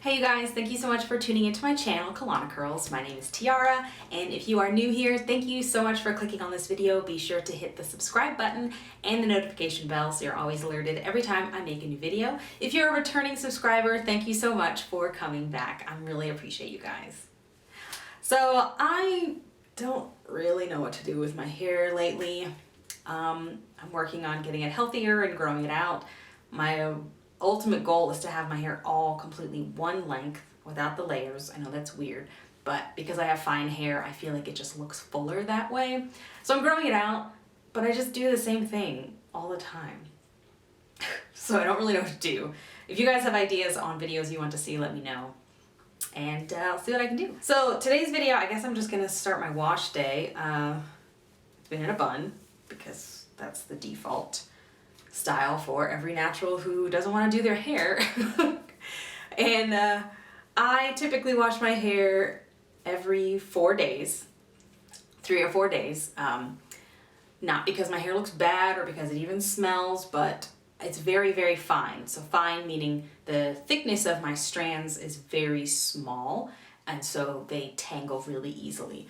Hey you guys, thank you so much for tuning into my channel, Kalana Curls. My name is Tiara, and if you are new here, thank you so much for clicking on this video. Be sure to hit the subscribe button and the notification bell so you're always alerted every time I make a new video. If you're a returning subscriber, thank you so much for coming back. I really appreciate you guys. So I don't really know what to do with my hair lately. I'm working on getting it healthier and growing it out. My ultimate goal is to have my hair all completely one length without the layers. I know that's weird, but because I have fine hair, I feel like it just looks fuller that way. So I'm growing it out, but I just do the same thing all the time. So I don't really know what to do. If you guys have ideas on videos you want to see, let me know. And I'll see what I can do. So today's video, I guess I'm just gonna start my wash day. It's been in a bun because that's the default style for every natural who doesn't want to do their hair. And I typically wash my hair every 4 days, 3 or 4 days. Not because my hair looks bad or because it even smells, but it's very, very fine. So fine meaning the thickness of my strands is very small, and so they tangle really easily.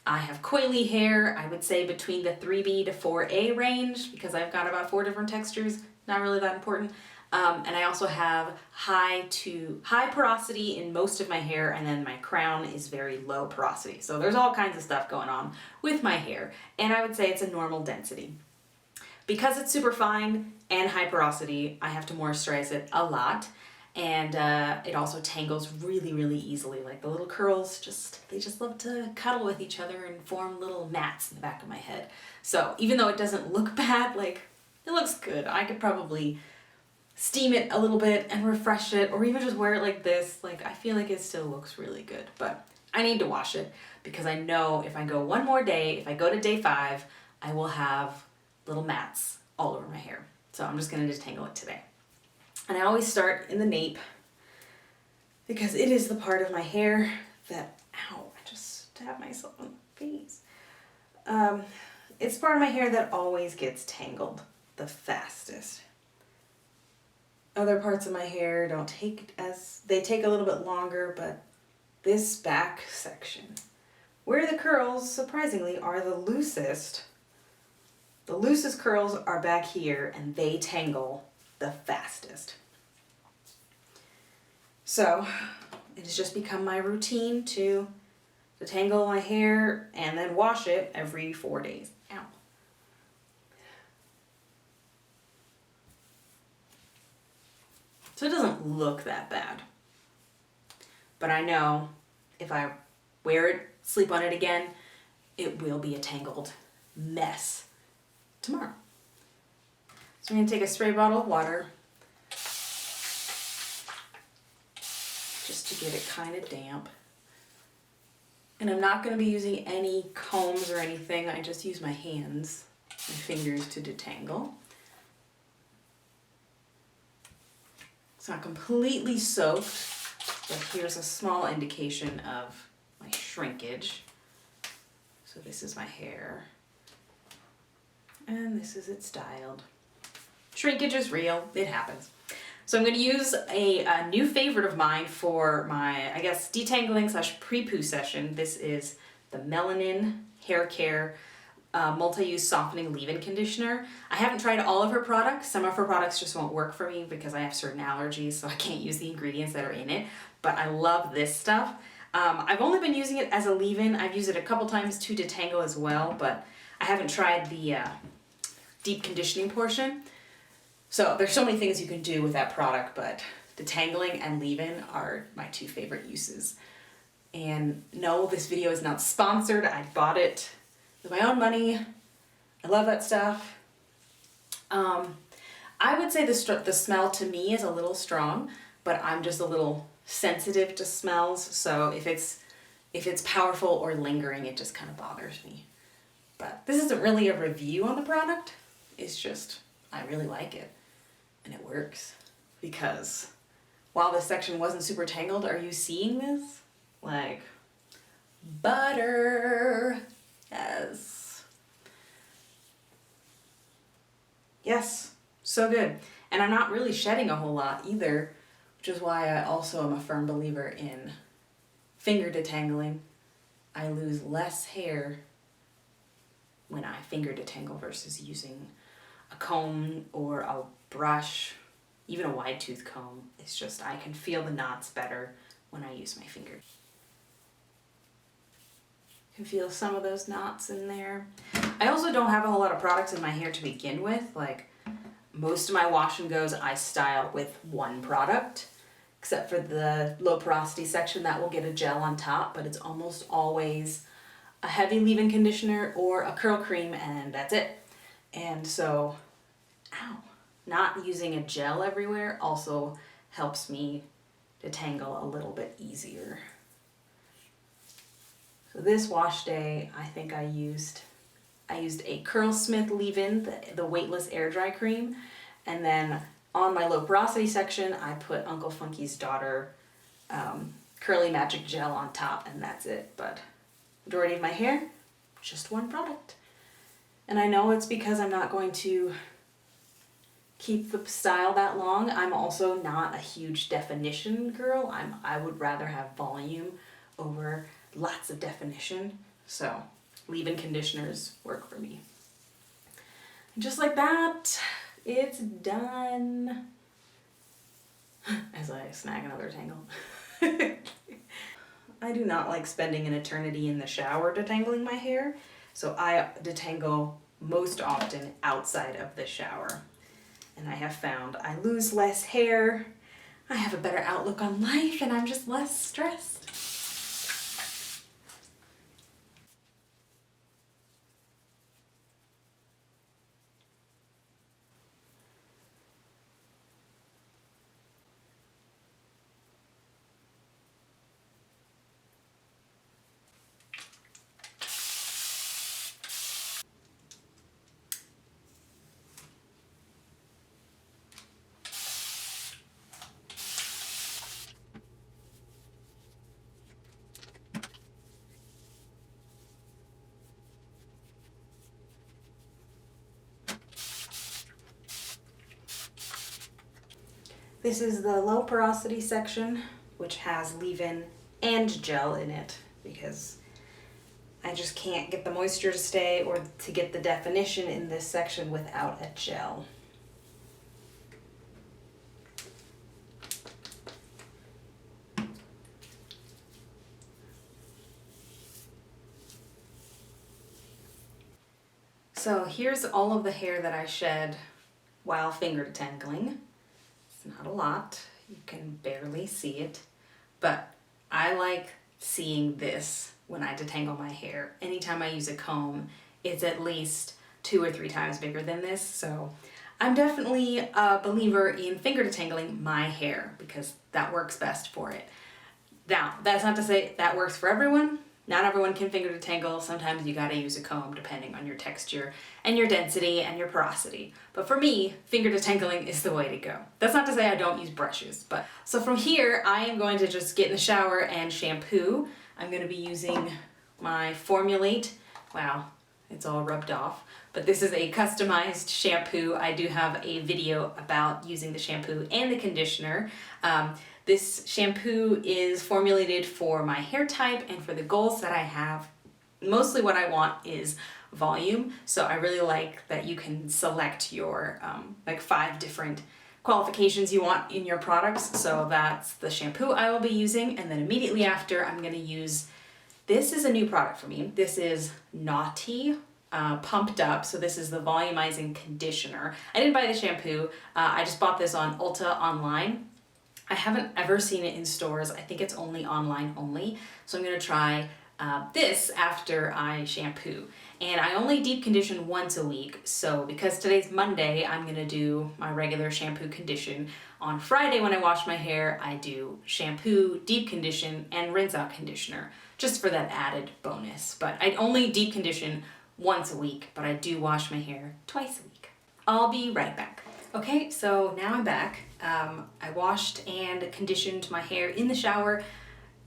I have coily hair, I would say between the 3B to 4A range because I've got about 4 different textures, not really that important. And I also have high porosity in most of my hair, and then my crown is very low porosity. So there's all kinds of stuff going on with my hair, and I would say it's a normal density. Because it's super fine and high porosity, I have to moisturize it a lot. And it also tangles really, really easily. Like the little curls, they just love to cuddle with each other and form little mats in the back of my head. So even though it doesn't look bad, like it looks good. I could probably steam it a little bit and refresh it, or even just wear it like this. Like I feel like it still looks really good, but I need to wash it because I know if I go one more day, if I go to day 5, I will have little mats all over my hair. So I'm just gonna detangle it today. And I always start in the nape because it is the part of my hair that, ow, I just stabbed myself in the face. It's part of my hair that always gets tangled the fastest. Other parts of my hair don't take they take a little bit longer, but this back section, where the curls, surprisingly, are the loosest curls are back here, and they tangle the fastest. So it has just become my routine to detangle my hair and then wash it every 4 days. Ow. So it doesn't look that bad, but I know if I wear it, sleep on it again, it will be a tangled mess tomorrow. So I'm going to take a spray bottle of water just to get it kind of damp. And I'm not going to be using any combs or anything. I just use my hands and fingers to detangle. It's not completely soaked, but here's a small indication of my shrinkage. So this is my hair. And this is it styled. Shrinkage is real, it happens. So I'm going to use a new favorite of mine for my, I guess, detangling / pre-poo session. This is the Melanin Haircare multi-use softening leave-in conditioner. I haven't tried all of her products. Some of her products just won't work for me because I have certain allergies, so I can't use the ingredients that are in it. But I love this stuff. I've only been using it as a leave-in. I've used it a couple times to detangle as well, but I haven't tried the deep conditioning portion. So there's so many things you can do with that product, but detangling and leave-in are my 2 favorite uses. And no, this video is not sponsored. I bought it with my own money. I love that stuff. I would say the smell to me is a little strong, but I'm just a little sensitive to smells. So if it's powerful or lingering, it just kind of bothers me. But this isn't really a review on the product. It's just, I really like it. And it works. Because while this section wasn't super tangled, are you seeing this? Like, butter. Yes. Yes, so good. And I'm not really shedding a whole lot either, which is why I also am a firm believer in finger detangling. I lose less hair when I finger detangle versus using a comb or a brush, even a wide tooth comb. It's just, I can feel the knots better when I use my finger. You can feel some of those knots in there. I also don't have a whole lot of products in my hair to begin with. Like, most of my wash and goes I style with one product, except for the low porosity section that will get a gel on top, but it's almost always a heavy leave-in conditioner or a curl cream, and that's it. And so, not using a gel everywhere also helps me detangle a little bit easier. So this wash day, I think I used a Curlsmith leave-in, the weightless air dry cream, and then on my low porosity section, I put Uncle Funky's Daughter Curly Magic Gel on top, and that's it. But majority of my hair, just one product. And I know it's because I'm not going to keep the style that long. I'm also not a huge definition girl. I would rather have volume over lots of definition. So leave-in conditioners work for me. And just like that, it's done. As I snag another tangle. I do not like spending an eternity in the shower detangling my hair, so I detangle most often outside of the shower. And I have found I lose less hair, I have a better outlook on life, and I'm just less stressed. This is the low porosity section, which has leave-in and gel in it, because I just can't get the moisture to stay or to get the definition in this section without a gel. So here's all of the hair that I shed while finger detangling. It's not a lot, you can barely see it, but I like seeing this when I detangle my hair. Anytime I use a comb, it's at least 2 or 3 times bigger than this, so I'm definitely a believer in finger detangling my hair because that works best for it. Now, that's not to say that works for everyone. Not everyone can finger detangle. Sometimes you gotta use a comb depending on your texture and your density and your porosity. But for me, finger detangling is the way to go. That's not to say I don't use brushes, but so from here, I am going to just get in the shower and shampoo. I'm gonna be using my Formulate. Wow, it's all rubbed off. But this is a customized shampoo. I do have a video about using the shampoo and the conditioner. This shampoo is formulated for my hair type and for the goals that I have. Mostly what I want is volume, so I really like that you can select your like 5 different qualifications you want in your products. So that's the shampoo I will be using, and then immediately after I'm gonna use, this is a new product for me. This is Noughty Pumped Up, so this is the volumizing conditioner. I didn't buy the shampoo, I just bought this on Ulta online. I haven't ever seen it in stores. I think it's only online only. So I'm gonna try this after I shampoo. And I only deep condition once a week. So because today's Monday, I'm gonna do my regular shampoo condition. On Friday when I wash my hair, I do shampoo, deep condition, and rinse out conditioner, just for that added bonus. But I only deep condition once a week, but I do wash my hair twice a week. I'll be right back. Okay, so now I'm back. I washed and conditioned my hair in the shower.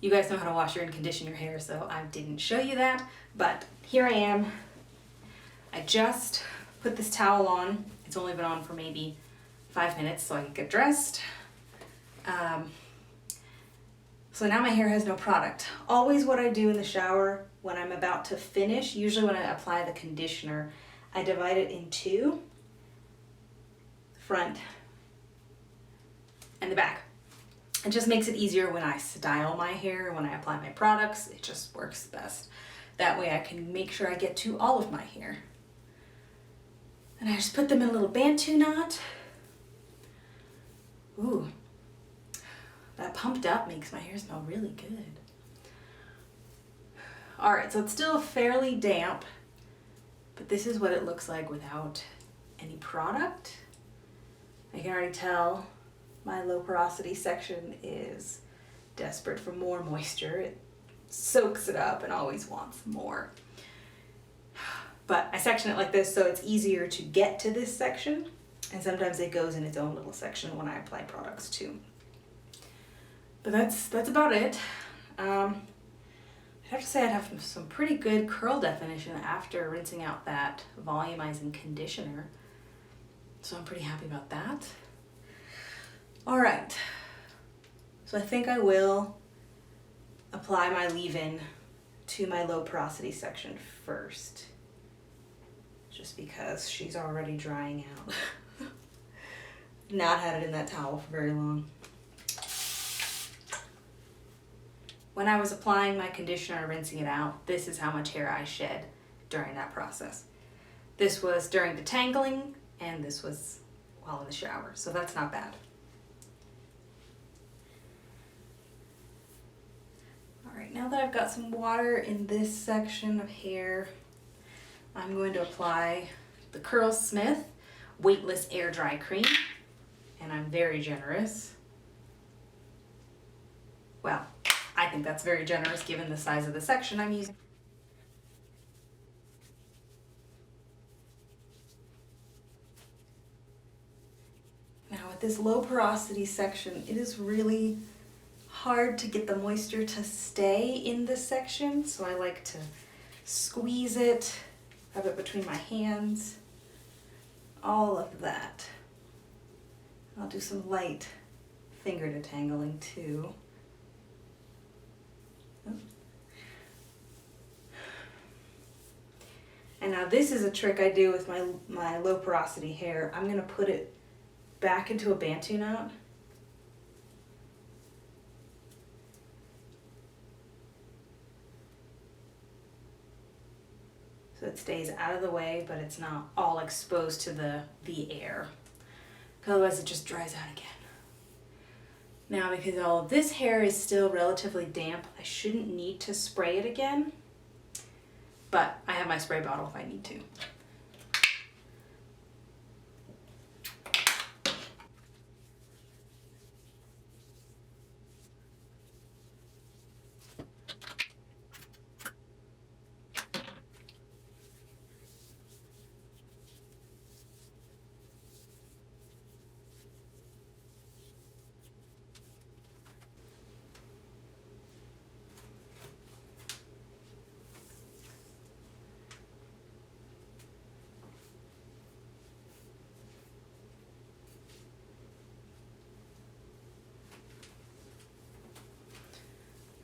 You guys know how to wash and condition your hair, so I didn't show you that, but here I am. I just put this towel on. It's only been on for maybe 5 minutes so I can get dressed. So now my hair has no product. Always what I do in the shower when I'm about to finish, usually when I apply the conditioner, I divide it in two, front and the back. It just makes it easier when I style my hair, when I apply my products. It just works best. That way I can make sure I get to all of my hair. And I just put them in a little Bantu knot. Ooh, that pumped up makes my hair smell really good. All right, so it's still fairly damp, but this is what it looks like without any product. I can already tell my low porosity section is desperate for more moisture. It soaks it up and always wants more. But I section it like this so it's easier to get to this section, and sometimes it goes in its own little section when I apply products too. But that's about it. I have to say I'd have some pretty good curl definition after rinsing out that volumizing conditioner. So I'm pretty happy about that. All right, so I think I will apply my leave-in to my low porosity section first, just because she's already drying out. Not had it in that towel for very long. When I was applying my conditioner and rinsing it out, this is how much hair I shed during that process. This was during detangling, and this was while in the shower, so that's not bad. All right, now that I've got some water in this section of hair, I'm going to apply the Curlsmith Weightless Air Dry Cream, and I'm very generous. Well, I think that's very generous given the size of the section I'm using. Now with this low porosity section, it is really hard to get the moisture to stay in this section, so I like to squeeze it, have it between my hands, all of that. I'll do some light finger detangling too. And now this is a trick I do with my low porosity hair. I'm gonna put it back into a Bantu knot. So it stays out of the way, but it's not all exposed to the air. Otherwise it just dries out again. Now because all of this hair is still relatively damp, I shouldn't need to spray it again, but I have my spray bottle if I need to.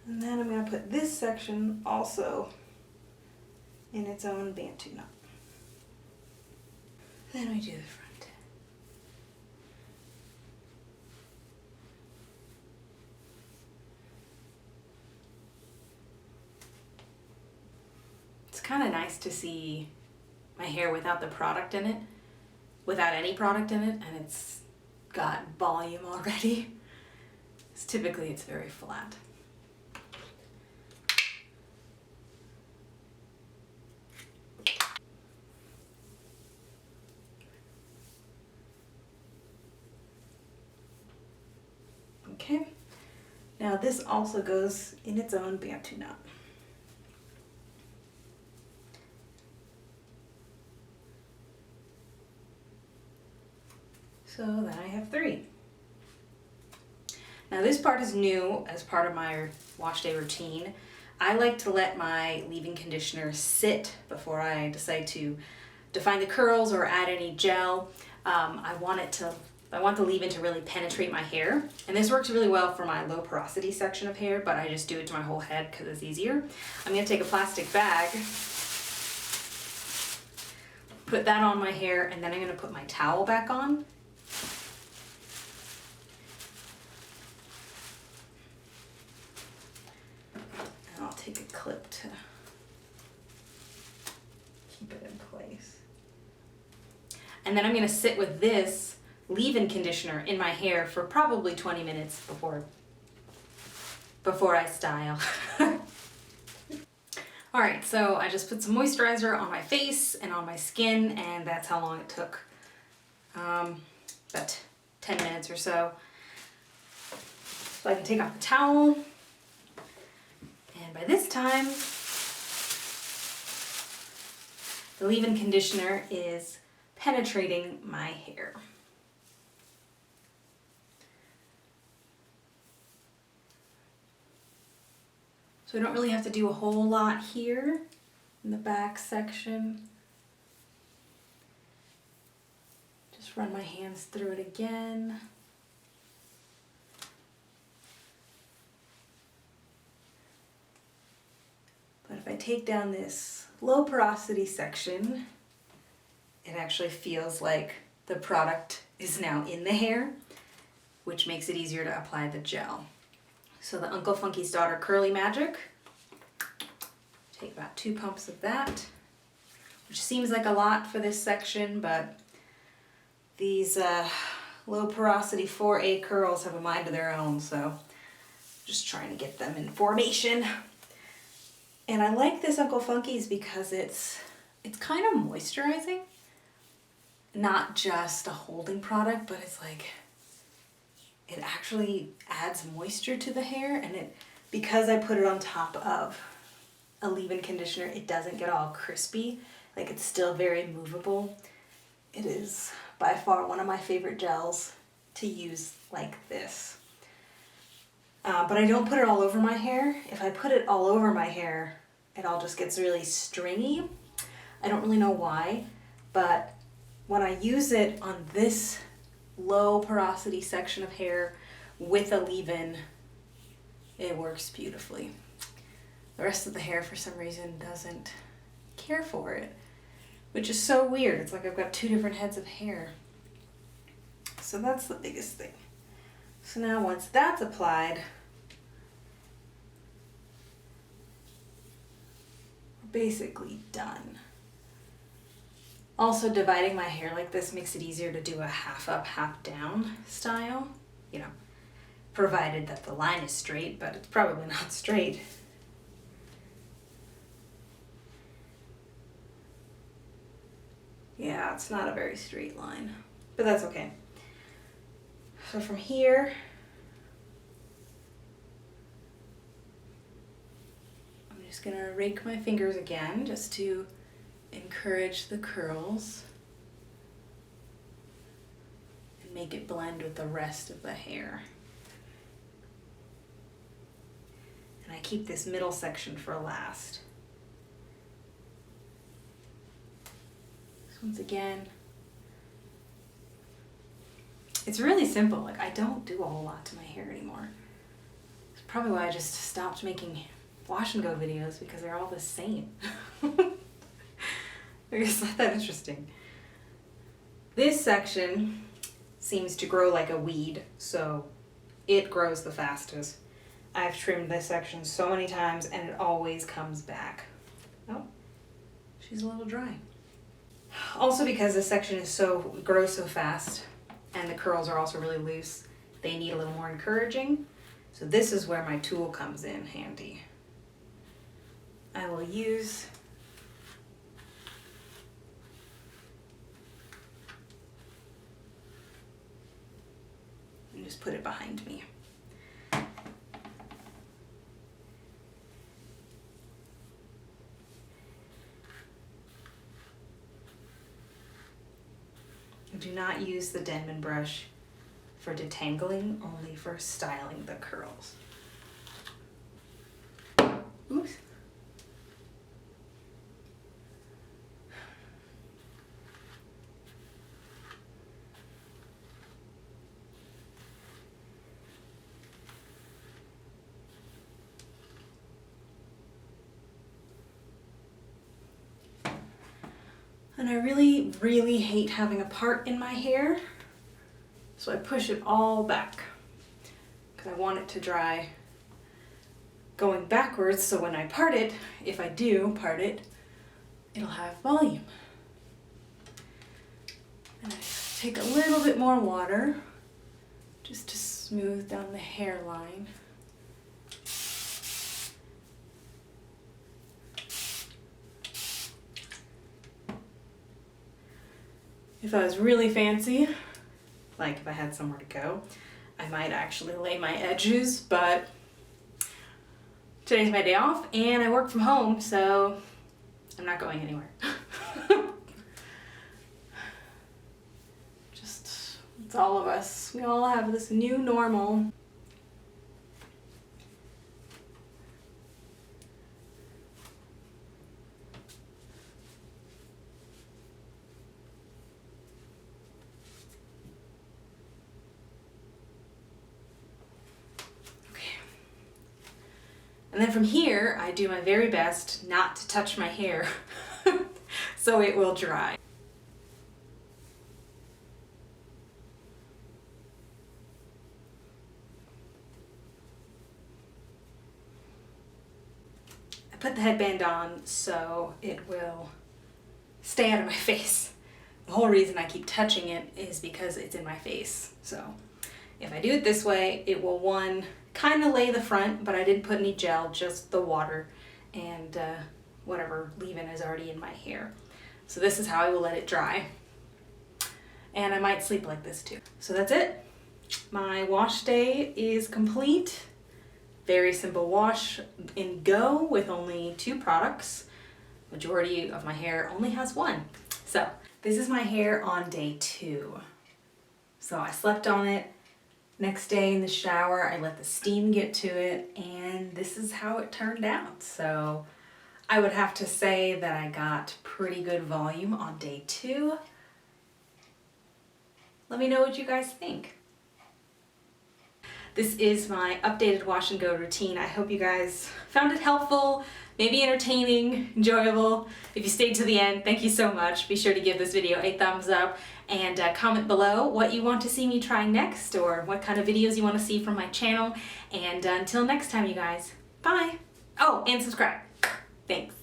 And then I'm going to put this section also in its own Bantu knot. Then we do the front. It's kind of nice to see my hair without the product in it, without any product in it, and it's got volume already. Typically it's very flat. Okay, now this also goes in its own Bantu knot. So then I have 3. Now this part is new as part of my wash day routine. I like to let my leave-in conditioner sit before I decide to define the curls or add any gel. I want it to I want the leave-in to really penetrate my hair. And this works really well for my low porosity section of hair, but I just do it to my whole head because it's easier. I'm gonna take a plastic bag, put that on my hair, and then I'm gonna put my towel back on. And I'll take a clip to keep it in place. And then I'm gonna sit with this leave-in conditioner in my hair for probably 20 minutes before I style. All right, so I just put some moisturizer on my face and on my skin, and that's how long it took. About 10 minutes or so. So I can take off the towel, and by this time, the leave-in conditioner is penetrating my hair. So I don't really have to do a whole lot here in the back section. Just run my hands through it again. But if I take down this low porosity section, it actually feels like the product is now in the hair, which makes it easier to apply the gel. So the Uncle Funky's Daughter Curly Magic, take about 2 pumps of that, which seems like a lot for this section, but these low porosity 4A curls have a mind of their own, so just trying to get them in formation. And I like this Uncle Funky's because it's kind of moisturizing, not just a holding product, but it's like, it actually adds moisture to the hair, and because I put it on top of a leave-in conditioner, it doesn't get all crispy. Like, it's still very movable. It is by far one of my favorite gels to use like this. But I don't put it all over my hair. If I put it all over my hair, it all just gets really stringy. I don't really know why, but when I use it on this low porosity section of hair with a leave-in, it works beautifully. The rest of the hair, for some reason, doesn't care for it, which is so weird. It's like I've got 2 different heads of hair. So that's the biggest thing. So now once that's applied, we're basically done. Also, dividing my hair like this makes it easier to do a half up, half down style, you know, provided that the line is straight, but it's probably not straight. Yeah, it's not a very straight line, but that's okay. So from here, I'm just gonna rake my fingers again just to encourage the curls and make it blend with the rest of the hair. And I keep this middle section for last. So once again, it's really simple. Like, I don't do a whole lot to my hair anymore. It's probably why I just stopped making wash and go videos, because they're all the same. It's not that interesting. This section seems to grow like a weed, so it grows the fastest. I've trimmed this section so many times and it always comes back. Oh, she's a little dry. Also, because this section grows so fast and the curls are also really loose, they need a little more encouraging. So this is where my tool comes in handy. I will use and just put it behind me. Do not use the Denman brush for detangling, only for styling the curls. Oops. And I really, really hate having a part in my hair. So I push it all back because I want it to dry going backwards, so when I part it, if I do part it, it'll have volume. And I take a little bit more water just to smooth down the hairline. If I was really fancy, like if I had somewhere to go, I might actually lay my edges, but today's my day off and I work from home, so I'm not going anywhere. Just, it's all of us. We all have this new normal. And then from here, I do my very best not to touch my hair so it will dry. I put the headband on so it will stay out of my face. The whole reason I keep touching it is because it's in my face. So if I do it this way, it will, one, kind of lay the front, but I didn't put any gel, just the water and whatever leave-in is already in my hair. So this is how I will let it dry. And I might sleep like this too. So that's it. My wash day is complete. Very simple wash and go with only 2 products. Majority of my hair only has 1. So this is my hair on day 2. So I slept on it. Next day in the shower, I let the steam get to it, and this is how it turned out. So I would have to say that I got pretty good volume on day 2. Let me know what you guys think. This is my updated wash and go routine. I hope you guys found it helpful, maybe entertaining, enjoyable. If you stayed to the end, thank you so much. Be sure to give this video a thumbs up and comment below what you want to see me try next or what kind of videos you want to see from my channel. And until next time, you guys, bye. Oh, and subscribe. Thanks.